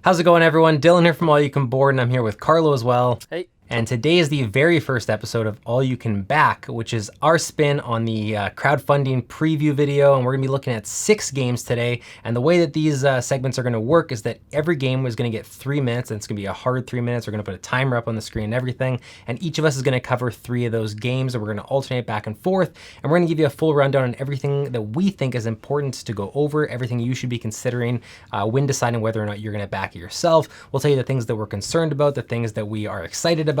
How's it going, everyone? Dylan here from All You Can Board, and I'm here with Carlo as well. Hey. And today is the very first episode of All You Can Back, which is our spin on the crowdfunding preview video. And we're going to be looking at 6 games today. And the way that these segments are going to work is that every game is going to get 3 minutes, and it's going to be a hard 3 minutes. We're going to put a timer up on the screen and everything. And each of us is going to cover 3 of those games, and we're going to alternate back and forth. And we're going to give you a full rundown on everything that we think is important to go over, everything you should be considering when deciding whether or not you're going to back it yourself. We'll tell you the things that we're concerned about, the things that we are excited about,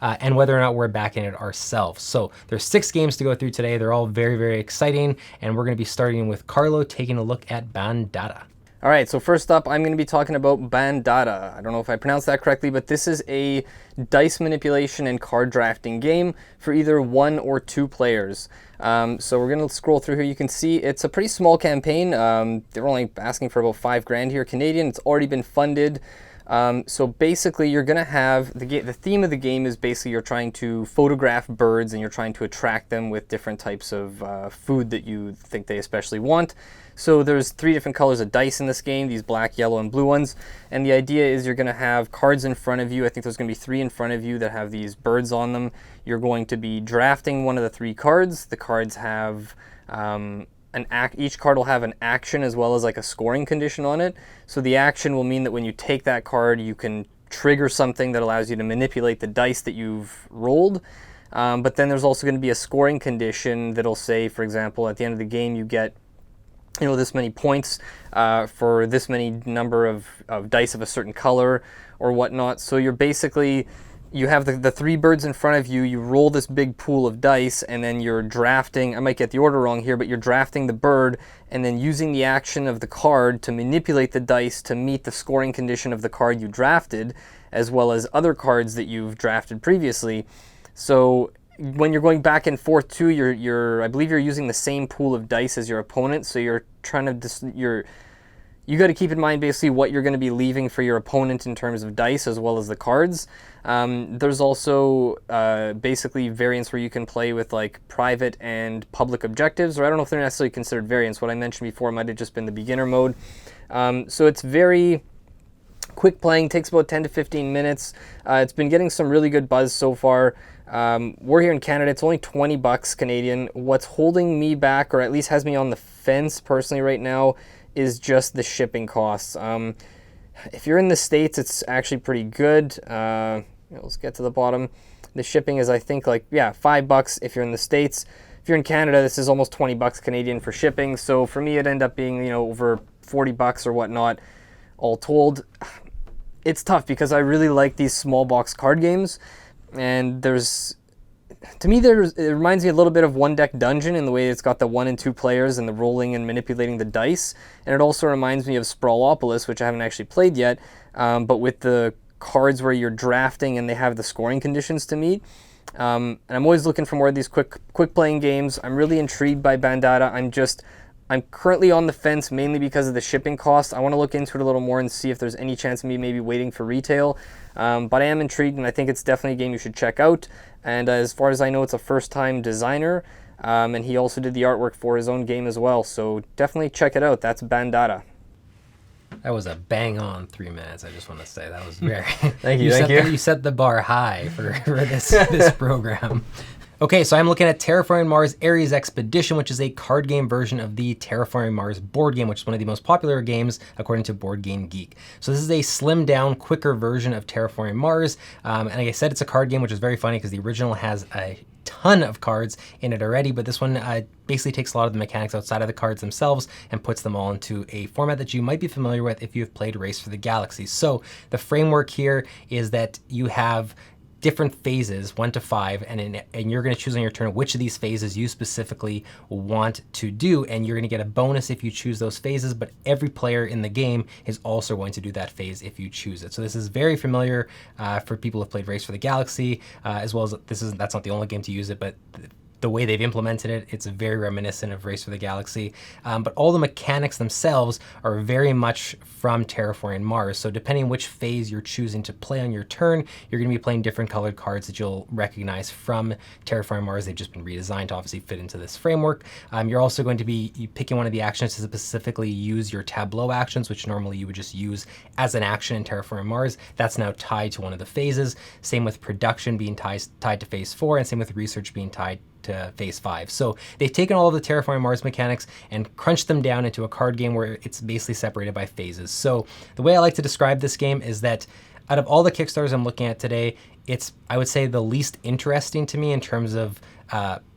and whether or not we're backing it ourselves. So there's 6 games to go through today. They're all very, very exciting, and we're going to be starting with Carlo taking a look at Bandada. All right, so first up, I'm going to be talking about Bandada. I don't know if I pronounced that correctly, but this is a dice manipulation and card drafting game for either 1 or 2 players. So we're going to scroll through here. You can see it's a pretty small campaign. They're only asking for about $5,000 here Canadian. It's already been funded. So basically you're going to have, the theme of the game is basically you're trying to photograph birds and you're trying to attract them with different types of food that you think they especially want. So there's 3 different colors of dice in this game, these black, yellow, and blue ones. And the idea is you're going to have cards in front of you. I think there's going to be 3 in front of you that have these birds on them. You're going to be drafting one of the 3 cards. The cards have each card will have an action as well as like a scoring condition on it. So the action will mean that when you take that card, you can trigger something that allows you to manipulate the dice that you've rolled. But then there's also going to be a scoring condition that'll say, for example, at the end of the game, you get this many points for this many number of dice of a certain color or whatnot. So you're basically, you have the 3 birds in front of you, you roll this big pool of dice, and then you're drafting, I might get the order wrong here, but you're drafting the bird and then using the action of the card to manipulate the dice to meet the scoring condition of the card you drafted, as well as other cards that you've drafted previously. So when you're going back and forth too, I believe you're using the same pool of dice as your opponent, so you're trying to, you got to keep in mind basically what you're going to be leaving for your opponent in terms of dice as well as the cards. There's also basically variants where you can play with like private and public objectives, or I don't know if they're necessarily considered variants. What I mentioned before might have just been the beginner mode. So it's very quick playing, takes about 10 to 15 minutes. It's been getting some really good buzz so far. We're here in Canada, it's only $20 Canadian. What's holding me back, or at least has me on the fence personally right now, is just the shipping costs. If you're in the States, it's actually pretty good. Let's get to the bottom. The shipping is, I think, like, $5 if you're in the States. If you're in Canada, this is almost $20 Canadian for shipping. So for me, it ended up being, over $40 or whatnot, all told. It's tough because I really like these small box card games. And to me, it reminds me a little bit of One Deck Dungeon in the way it's got the 1 and 2 players and the rolling and manipulating the dice. And it also reminds me of Sprawlopolis, which I haven't actually played yet, but with the cards where you're drafting and they have the scoring conditions to meet. And I'm always looking for more of these quick playing games. I'm really intrigued by Bandada. I'm currently on the fence mainly because of the shipping cost. I want to look into it a little more and see if there's any chance of me maybe waiting for retail. But I am intrigued, and I think it's definitely a game you should check out. And as far as I know, it's a first-time designer, and he also did the artwork for his own game as well. So definitely check it out. That's Bandada. That was a bang-on 3 minutes, I just want to say. That was very... Thank you. You set the bar high for this program. Okay, so I'm looking at Terraforming Mars Ares Expedition, which is a card game version of the Terraforming Mars board game, which is one of the most popular games according to Board Game Geek. So this is a slimmed down, quicker version of Terraforming Mars. And like I said, it's a card game, which is very funny because the original has a ton of cards in it already, but this one basically takes a lot of the mechanics outside of the cards themselves and puts them all into a format that you might be familiar with if you've played Race for the Galaxy. So the framework here is that you have different phases, 1 to 5, and you're going to choose on your turn which of these phases you specifically want to do, and you're going to get a bonus if you choose those phases, but every player in the game is also going to do that phase if you choose it. So this is very familiar for people who have played Race for the Galaxy, as well as that's not the only game to use it, but the way they've implemented it, it's very reminiscent of Race for the Galaxy. But all the mechanics themselves are very much from Terraforming Mars. So depending which phase you're choosing to play on your turn, you're going to be playing different colored cards that you'll recognize from Terraforming Mars. They've just been redesigned to obviously fit into this framework. You're also going to be picking one of the actions to specifically use your tableau actions, which normally you would just use as an action in Terraforming Mars. That's now tied to one of the phases. Same with production being tied to phase 4, and same with research being tied to phase 5. So they've taken all of the Terraforming Mars mechanics and crunched them down into a card game where it's basically separated by phases. So the way I like to describe this game is that out of all the Kickstarters I'm looking at today, it's, I would say, the least interesting to me in terms of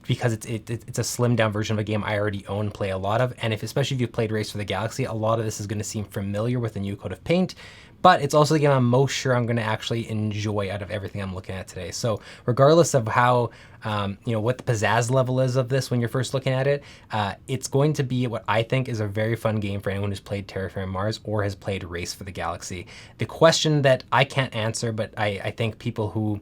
because it's a slimmed down version of a game I already own and play a lot of. And especially if you've played Race for the Galaxy, a lot of this is going to seem familiar with the new coat of paint. But it's also the game I'm most sure I'm going to actually enjoy out of everything I'm looking at today. So regardless of how, what the pizzazz level is of this when you're first looking at it, it's going to be what I think is a very fun game for anyone who's played Terraforming Mars or has played Race for the Galaxy. The question that I can't answer, but I think people who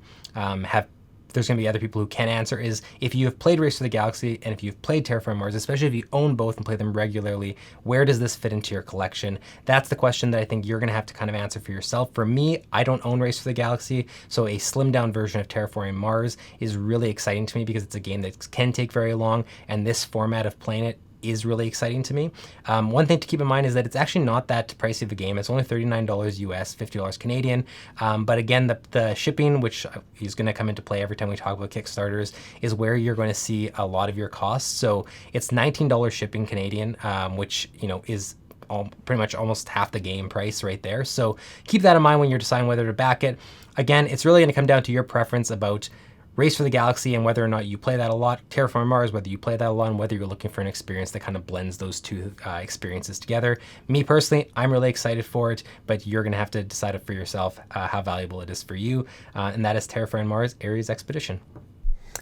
there's going to be other people who can answer, is if you have played Race for the Galaxy and if you've played Terraforming Mars, especially if you own both and play them regularly, where does this fit into your collection? That's the question that I think you're going to have to kind of answer for yourself. For me, I don't own Race for the Galaxy, so a slimmed down version of Terraforming Mars is really exciting to me because it's a game that can take very long, and this format of playing it is really exciting to me. One thing to keep in mind is that it's actually not that pricey of a game. It's only $39 US, $50 Canadian. But again, the shipping, which is going to come into play every time we talk about Kickstarters, is where you're going to see a lot of your costs. So it's $19 shipping Canadian, which is pretty much almost half the game price right there. So keep that in mind when you're deciding whether to back it. Again, it's really going to come down to your preference about Race for the Galaxy and whether or not you play that a lot, Terraforming Mars, whether you play that a lot, and whether you're looking for an experience that kind of blends those two experiences together. Me personally, I'm really excited for it, but you're going to have to decide it for yourself how valuable it is for you, and that is Terraforming Mars Ares Expedition.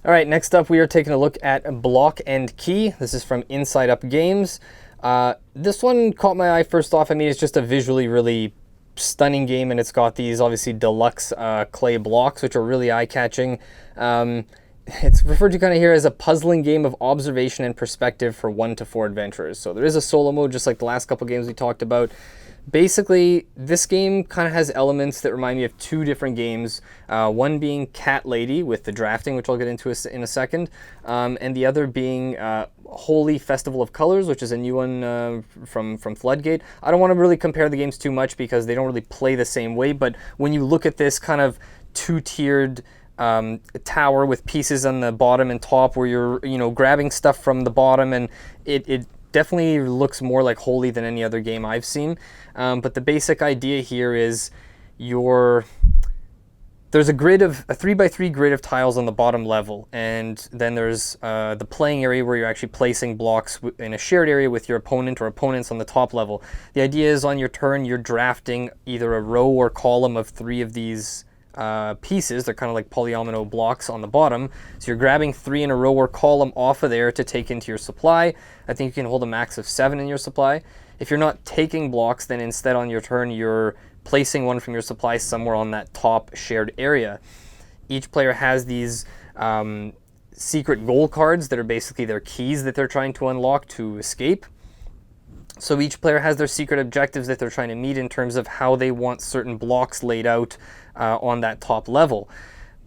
All right, next up we are taking a look at Block and Key. This is from Inside Up Games. This one caught my eye first off. I mean, it's just a visually really stunning game, and it's got these obviously deluxe clay blocks, which are really eye-catching. It's referred to kind of here as a puzzling game of observation and perspective for 1 to 4 adventurers. So there is a solo mode, just like the last couple games we talked about. Basically, this game kind of has elements that remind me of 2 different games. One being Cat Lady with the drafting, which I'll get into in a second, and the other being Holy Festival of Colors, which is a new one from Floodgate. I don't want to really compare the games too much because they don't really play the same way, but when you look at this kind of 2-tiered tower with pieces on the bottom and top where you're grabbing stuff from the bottom, and it definitely looks more like Holy than any other game I've seen. But the basic idea here is there's a 3x3 grid of tiles on the bottom level, and then there's the playing area where you're actually placing blocks in a shared area with your opponent or opponents on the top level. The idea is on your turn you're drafting either a row or column of 3 of these pieces. They're kind of like polyomino blocks on the bottom. So you're grabbing 3 in a row or column off of there to take into your supply. I think you can hold a max of 7 in your supply. If you're not taking blocks, then instead on your turn you're placing one from your supply somewhere on that top shared area. Each player has these secret goal cards that are basically their keys that they're trying to unlock to escape. So each player has their secret objectives that they're trying to meet in terms of how they want certain blocks laid out on that top level.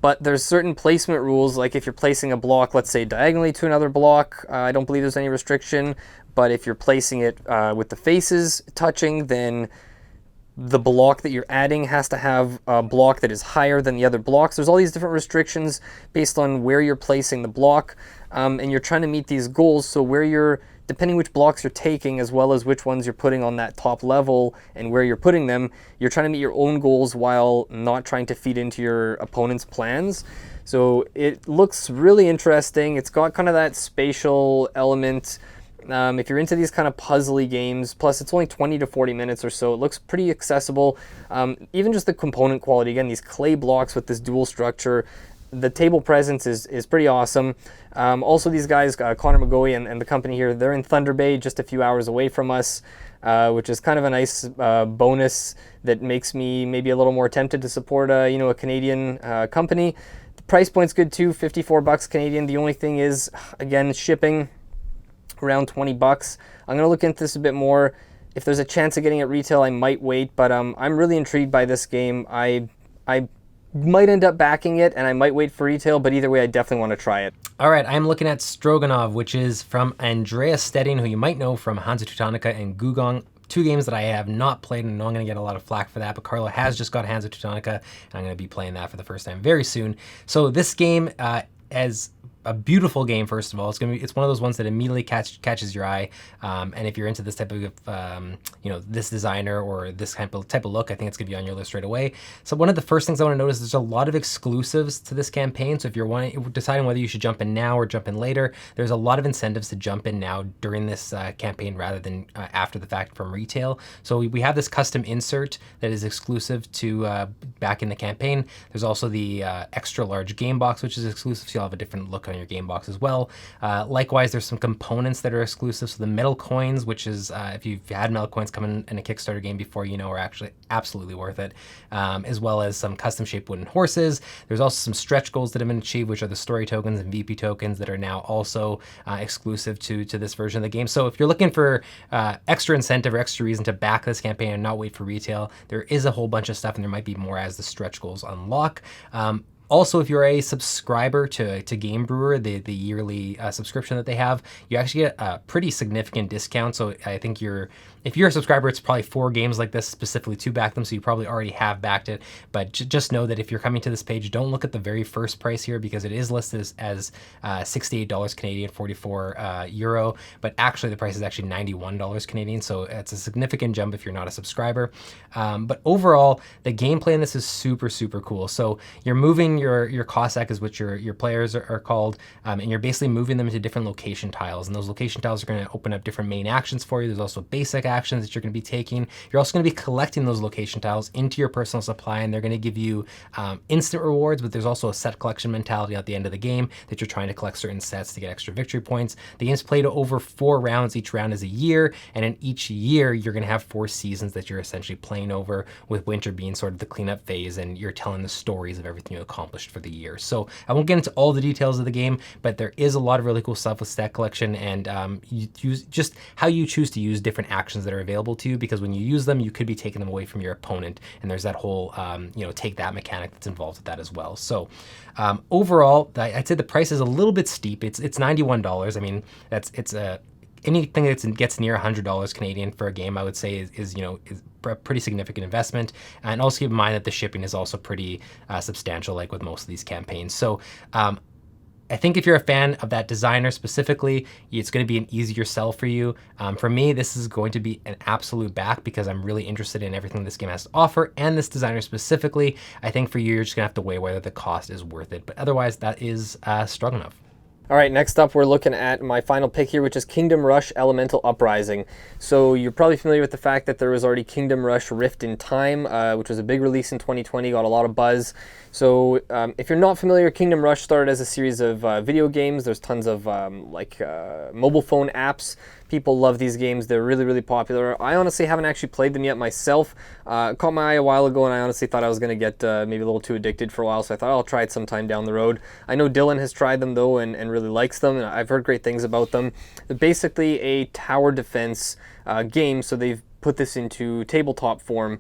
But there's certain placement rules, like if you're placing a block, let's say diagonally to another block, I don't believe there's any restriction. But if you're placing it with the faces touching, then the block that you're adding has to have a block that is higher than the other blocks. There's all these different restrictions based on where you're placing the block, and you're trying to meet these goals. So depending which blocks you're taking, as well as which ones you're putting on that top level and where you're putting them, you're trying to meet your own goals while not trying to feed into your opponent's plans. So it looks really interesting. It's got kind of that spatial element. If you're into these kind of puzzly games, plus it's only 20 to 40 minutes or so, it looks pretty accessible. Even just the component quality, again, these clay blocks with this dual structure, the table presence is pretty awesome. Also, these guys, Connor McGoey and the company here, they're in Thunder Bay, just a few hours away from us, which is kind of a nice bonus that makes me maybe a little more tempted to support a Canadian company. The price point's good too, 54 bucks Canadian. The only thing is, again, shipping around 20 bucks. I'm going to look into this a bit more. If there's a chance of getting it retail, I might wait, but I'm really intrigued by this game. I might end up backing it, and I might wait for retail, but either way, I definitely want to try it. All right, I'm looking at Stroganov, which is from Andreas Stedding, who you might know from Hansa Teutonica and Gugong. 2 games that I have not played, and I know I'm going to get a lot of flack for that, but Carlo has just got Hansa Teutonica, and I'm going to be playing that for the first time very soon. So this game, as a beautiful game, first of all. It's one of those ones that immediately catches your eye. And if you're into this type of, this designer or this type of look, I think it's gonna be on your list right away. So one of the first things I want to notice is there's a lot of exclusives to this campaign. So if you're deciding whether you should jump in now or jump in later, there's a lot of incentives to jump in now during this campaign rather than after the fact from retail. So we have this custom insert that is exclusive to back in the campaign. There's also the extra large game box, which is exclusive, so you'll have a different look on your game box as well. Likewise, there's some components that are exclusive. So the metal coins, which is if you've had metal coins come in a Kickstarter game before, are actually absolutely worth it, as well as some custom shaped wooden horses. There's also some stretch goals that have been achieved, which are the story tokens and VP tokens that are now also exclusive to this version of the game. So if you're looking for extra incentive or extra reason to back this campaign and not wait for retail, there is a whole bunch of stuff, and there might be more as the stretch goals unlock. Also, if you're a subscriber to Game Brewer, the yearly subscription that they have, you actually get a pretty significant discount. So I think if you're a subscriber, it's probably 4 games like this specifically to back them, so you probably already have backed it. But just know that if you're coming to this page, don't look at the very first price here, because it is listed as $68 Canadian, 44 euro, but actually the price is actually $91 Canadian, so it's a significant jump if you're not a subscriber. But overall, the gameplay in this is super, super cool. So you're moving your Cossack, is what your players are called, and you're basically moving them into different location tiles, and those location tiles are going to open up different main actions for you. There's also basic actions that you're going to be taking. You're also going to be collecting those location tiles into your personal supply, and they're going to give you instant rewards, but there's also a set collection mentality at the end of the game that you're trying to collect certain sets to get extra victory points. The game's played over 4 rounds. Each round is a year, and in each year you're going to have 4 seasons that you're essentially playing over, with winter being sort of the cleanup phase, and you're telling the stories of everything you accomplished for the year. So I won't get into all the details of the game, but there is a lot of really cool stuff with stat collection, and you use just how you choose to use different actions that are available to you, because when you use them, you could be taking them away from your opponent, and there's that whole take that mechanic that's involved with that as well. So overall, I'd say the price is a little bit steep. It's $91. I mean, anything that gets near $100 Canadian for a game, I would say is a pretty significant investment. And also keep in mind that the shipping is also pretty substantial, like with most of these campaigns. So I think if you're a fan of that designer specifically, it's going to be an easier sell for you. For me, this is going to be an absolute back, because I'm really interested in everything this game has to offer, and this designer specifically. I think for you, you're just going to have to weigh whether the cost is worth it. But otherwise, that is Stroganov. All right, next up, we're looking at my final pick here, which is Kingdom Rush Elemental Uprising. So you're probably familiar with the fact that there was already Kingdom Rush Rift in Time, which was a big release in 2020, got a lot of buzz. So if you're not familiar, Kingdom Rush started as a series of video games. There's tons of mobile phone apps. People love these games. They're really, really popular. I honestly haven't actually played them yet myself. Caught my eye a while ago, and I honestly thought I was going to get maybe a little too addicted for a while, so I thought I'll try it sometime down the road. I know Dylan has tried them, though, and really likes them, and I've heard great things about them. They're basically a tower defense game, so they've put this into tabletop form.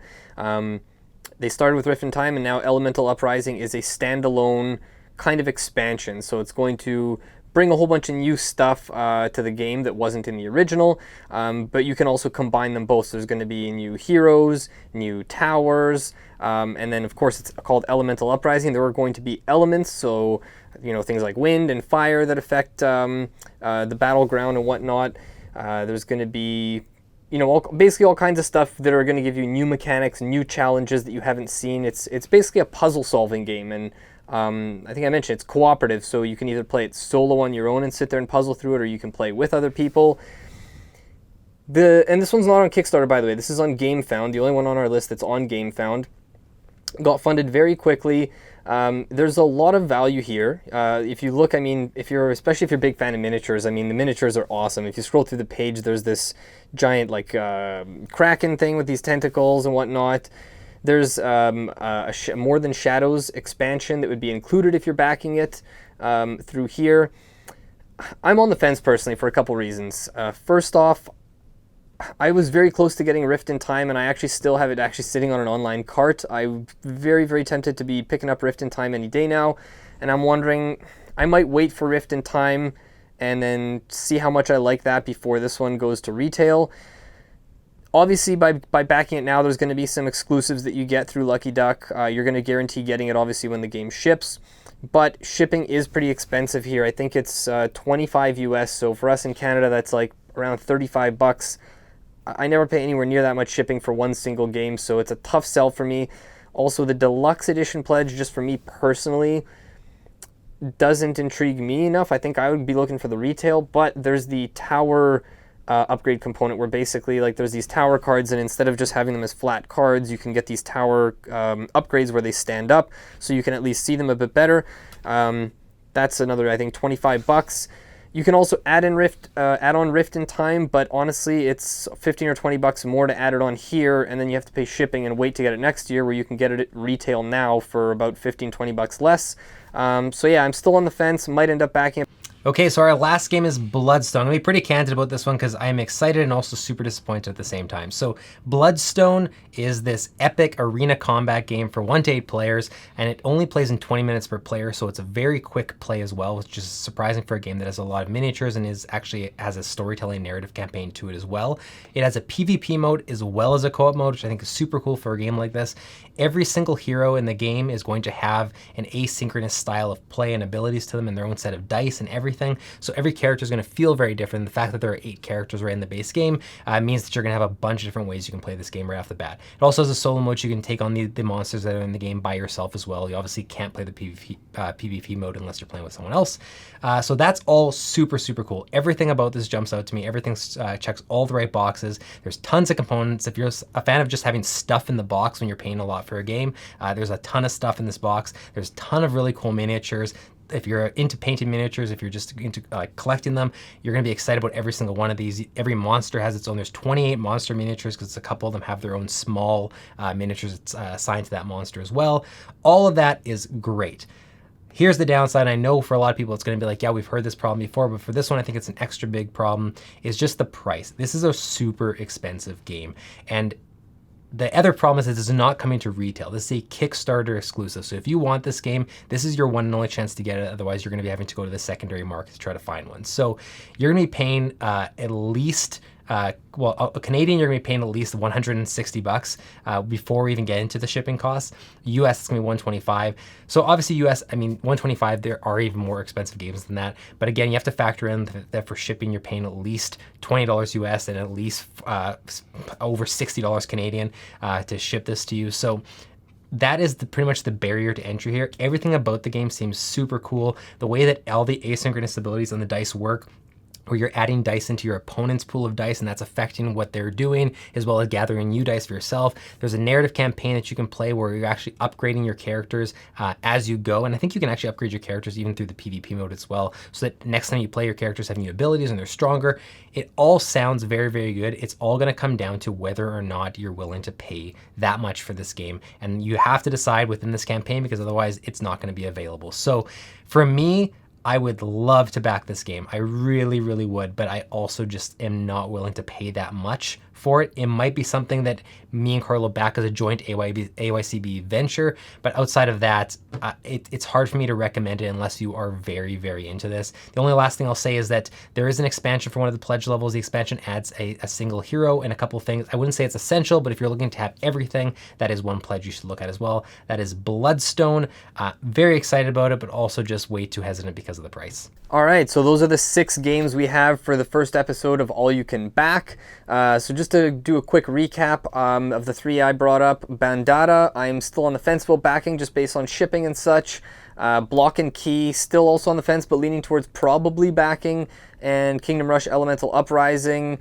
They started with Rift in Time, and now Elemental Uprising is a standalone kind of expansion, so it's going to bring a whole bunch of new stuff to the game that wasn't in the original, but you can also combine them both. So there's going to be new heroes, new towers, and then of course it's called Elemental Uprising. There are going to be elements, so things like wind and fire that affect the battleground and whatnot. There's going to be basically all kinds of stuff that are going to give you new mechanics, new challenges that you haven't seen. It's basically a puzzle solving game, and I think I mentioned it's cooperative, so you can either play it solo on your own and sit there and puzzle through it, or you can play with other people. And this one's not on Kickstarter, by the way. This is on GameFound, the only one on our list that's on GameFound. Got funded very quickly. There's a lot of value here. If you look, especially if you're a big fan of miniatures, the miniatures are awesome. If you scroll through the page, there's this giant kraken thing with these tentacles and whatnot. There's More Than Shadows expansion that would be included if you're backing it through here. I'm on the fence personally for a couple reasons. First off, I was very close to getting Rift in Time, and I actually still have it actually sitting on an online cart. I'm very, very tempted to be picking up Rift in Time any day now, and I'm wondering, I might wait for Rift in Time and then see how much I like that before this one goes to retail. Obviously, by backing it now, there's going to be some exclusives that you get through Lucky Duck. You're going to guarantee getting it, obviously, when the game ships. But shipping is pretty expensive here. I think it's 25 US, so for us in Canada, that's like around 35 bucks. I never pay anywhere near that much shipping for one single game, so it's a tough sell for me. Also, the deluxe edition pledge, just for me personally, doesn't intrigue me enough. I think I would be looking for the retail, but there's the tower upgrade component where basically like there's these tower cards, and instead of just having them as flat cards, you can get these tower upgrades where they stand up, so you can at least see them a bit better. That's another, I think, 25 bucks. You can also add on Rift in Time, but honestly, it's 15 or 20 bucks more to add it on here, and then you have to pay shipping and wait to get it next year, where you can get it at retail now for about 15, 20 bucks less. So yeah, I'm still on the fence, might end up backing it. Okay, so our last game is Bloodstone. I'm going to be pretty candid about this one because I'm excited and also super disappointed at the same time. So Bloodstone is this epic arena combat game for 1 to 8 players, and it only plays in 20 minutes per player, so it's a very quick play as well, which is surprising for a game that has a lot of miniatures and has a storytelling narrative campaign to it as well. It has a PvP mode as well as a co-op mode, which I think is super cool for a game like this. Every single hero in the game is going to have an asynchronous style of play and abilities to them and their own set of dice and everything. So every character is going to feel very different. The fact that there are 8 characters right in the base game means that you're going to have a bunch of different ways you can play this game right off the bat. It also has a solo mode, so you can take on the monsters that are in the game by yourself as well. You obviously can't play the PvP mode unless you're playing with someone else. So that's all super, super cool. Everything about this jumps out to me. Everything checks all the right boxes. There's tons of components. If you're a fan of just having stuff in the box when you're paying a lot for a game, there's a ton of stuff in this box. There's a ton of really cool miniatures. If you're into painted miniatures, if you're just into collecting them, you're going to be excited about every single one of these. Every monster has its own. There's 28 monster miniatures because a couple of them have their own small miniatures assigned to that monster as well. All of that is great. Here's the downside. I know for a lot of people it's going to be like, yeah, we've heard this problem before, but for this one, I think it's an extra big problem, is just the price. This is a super expensive game. And the other problem is that this is not coming to retail. This is a Kickstarter exclusive. So if you want this game, this is your one and only chance to get it. Otherwise, you're going to be having to go to the secondary market to try to find one. So you're going to be paying at least, a Canadian, you're going to be paying at least 160 bucks before we even get into the shipping costs. US, it's going to be 125. So obviously US, I mean, 125, there are even more expensive games than that. But again, you have to factor in that for shipping, you're paying at least $20 US and at least over $60 Canadian to ship this to you. So that is pretty much the barrier to entry here. Everything about the game seems super cool. The way that all the asynchronous abilities on the dice work, where you're adding dice into your opponent's pool of dice and that's affecting what they're doing, as well as gathering new dice for yourself. There's a narrative campaign that you can play where you're actually upgrading your characters as you go. And I think you can actually upgrade your characters even through the PvP mode as well, so that next time you play, your characters have new abilities and they're stronger. It all sounds very, very good. It's all going to come down to whether or not you're willing to pay that much for this game. And you have to decide within this campaign, because otherwise it's not going to be available. So for me, I would love to back this game. I really, really would, but I also just am not willing to pay that much for it. It might be something that me and Carlo back as a joint AYCB venture, but outside of that, it's hard for me to recommend it unless you are very, very into this. The only last thing I'll say is that there is an expansion for one of the pledge levels. The expansion adds a single hero and a couple of things. I wouldn't say it's essential, but if you're looking to have everything, that is one pledge you should look at as well. That is Bloodstone. Very excited about it, but also just way too hesitant because of the price. All right, so those are the 6 games we have for the first episode of All You Can Back. So just to do a quick recap of the 3 I brought up, Bandada, I'm still on the fence about backing just based on shipping and such. Block and Key, still also on the fence, but leaning towards probably backing. And Kingdom Rush Elemental Uprising,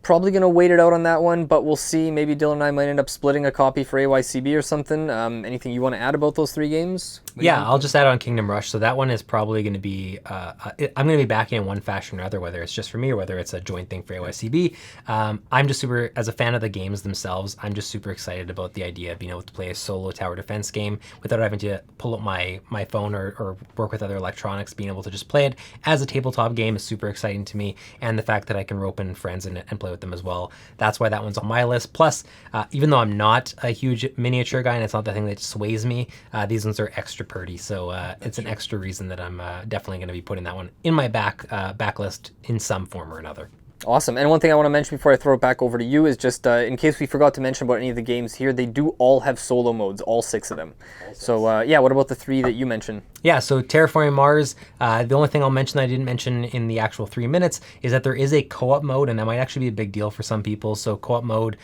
probably going to wait it out on that one, but we'll see. Maybe Dylan and I might end up splitting a copy for AYCB or something. Anything you want to add about those 3 games? Yeah, I'll just add on Kingdom Rush. So that one is probably going to be, I'm going to be backing in one fashion or another, whether it's just for me or whether it's a joint thing for AYCB. I'm just super, as a fan of the games themselves, I'm just super excited about the idea of being able to play a solo tower defense game without having to pull up my phone or work with other electronics. Being able to just play it as a tabletop game is super exciting to me. And the fact that I can rope in friends and play with them as well. That's why that one's on my list. Plus, even though I'm not a huge miniature guy and it's not the thing that sways me, these ones are extra pretty, so it's an extra reason that I'm definitely going to be putting that one in my backlist in some form or another. Awesome. And one thing I want to mention before I throw it back over to you is just in case we forgot to mention about any of the games here, they do all have solo modes, all 6 of them. So yeah, what about the 3 that you mentioned? Yeah, so Terraforming Mars, the only thing I'll mention that I didn't mention in the actual 3 minutes is that there is a co-op mode, and that might actually be a big deal for some people. So co-op mode,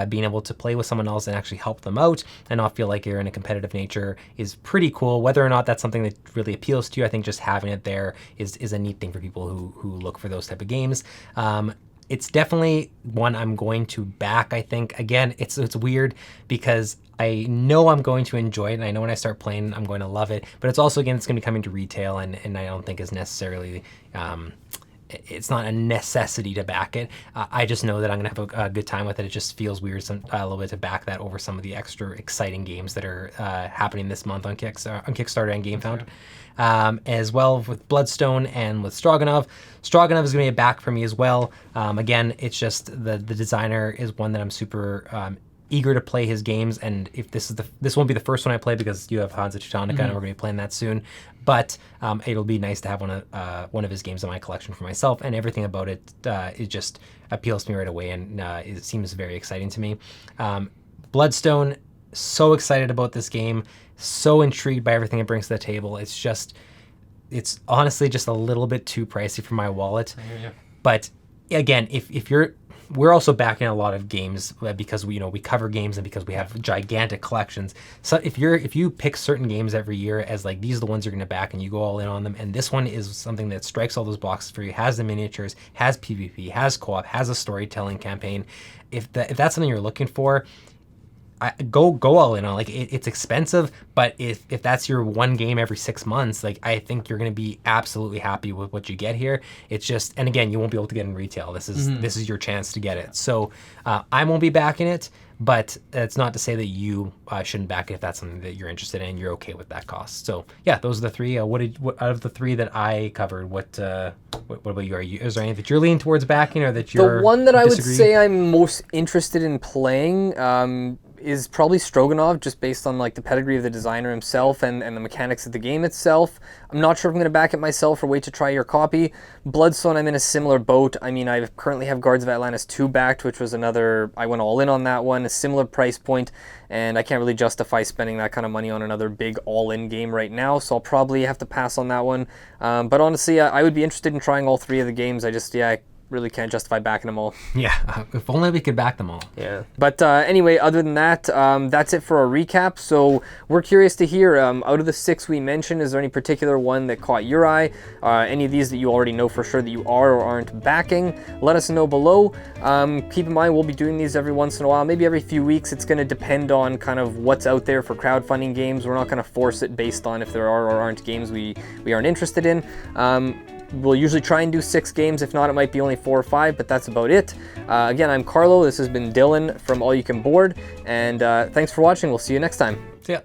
being able to play with someone else and actually help them out and not feel like you're in a competitive nature is pretty cool. Whether or not that's something that really appeals to you, I think just having it there is a neat thing for people who look for those type of games. It's definitely one I'm going to back, I think. Again, it's weird because I know I'm going to enjoy it, and I know when I start playing, I'm going to love it. But it's also, again, it's going to be coming to retail, and I don't think is necessarily... it's not a necessity to back it. I just know that I'm going to have a good time with it. It just feels weird a little bit to back that over some of the extra exciting games that are happening this month on Kickstarter and GameFound. As well with Bloodstone and with Stroganov. Stroganov is going to be a back for me as well. Again, it's just the designer is one that I'm super eager to play his games, and if this won't be the first one I play because you have Hansa Teutonica and we're going to be playing that soon. But it'll be nice to have one of his games in my collection for myself, and everything about it it just appeals to me right away, and it seems very exciting to me. Bloodstone, so excited about this game, so intrigued by everything it brings to the table. It's honestly just a little bit too pricey for my wallet. Yeah. But again, we're also backing a lot of games because we cover games and because we have gigantic collections. So if you pick certain games every year as like these are the ones you're going to back and you go all in on them, and this one is something that strikes all those boxes for you, has the miniatures, has PvP, has co-op, has a storytelling campaign. If that's something you're looking for, go all in on. Like it's expensive, but if that's your one game every 6 months, like I think you're going to be absolutely happy with what you get here. It's just, and again, you won't be able to get in retail. This is your chance to get it. So I won't be backing it, but it's not to say that you shouldn't back it if that's something that you're interested in. You're okay with that cost. So yeah, those are the 3. What out of the 3 that I covered? What about you? Is there anything that you're leaning towards backing, or that you're the one that I would disagree? say I'm most interested in playing is probably Stroganov, just based on like the pedigree of the designer himself and the mechanics of the game itself. I'm not sure if I'm going to back it myself or wait to try your copy. Bloodstone, I'm in a similar boat. I mean, I currently have Guards of Atlantis 2 backed, which was another, I went all in on that one, a similar price point, and I can't really justify spending that kind of money on another big all-in game right now, so I'll probably have to pass on that one. But honestly, I would be interested in trying all 3 of the games. I really can't justify backing them all. Yeah, if only we could back them all. Yeah. But anyway, other than that, that's it for our recap. So we're curious to hear, out of the 6 we mentioned, is there any particular one that caught your eye? Any of these that you already know for sure that you are or aren't backing? Let us know below. Keep in mind, we'll be doing these every once in a while, maybe every few weeks. It's going to depend on kind of what's out there for crowdfunding games. We're not going to force it based on if there are or aren't games we aren't interested in. We'll usually try and do 6 games. If not, it might be only 4 or 5, but that's about it. Again, I'm Carlo. This has been Dylan from All You Can Board, and thanks for watching. We'll see you next time. See ya.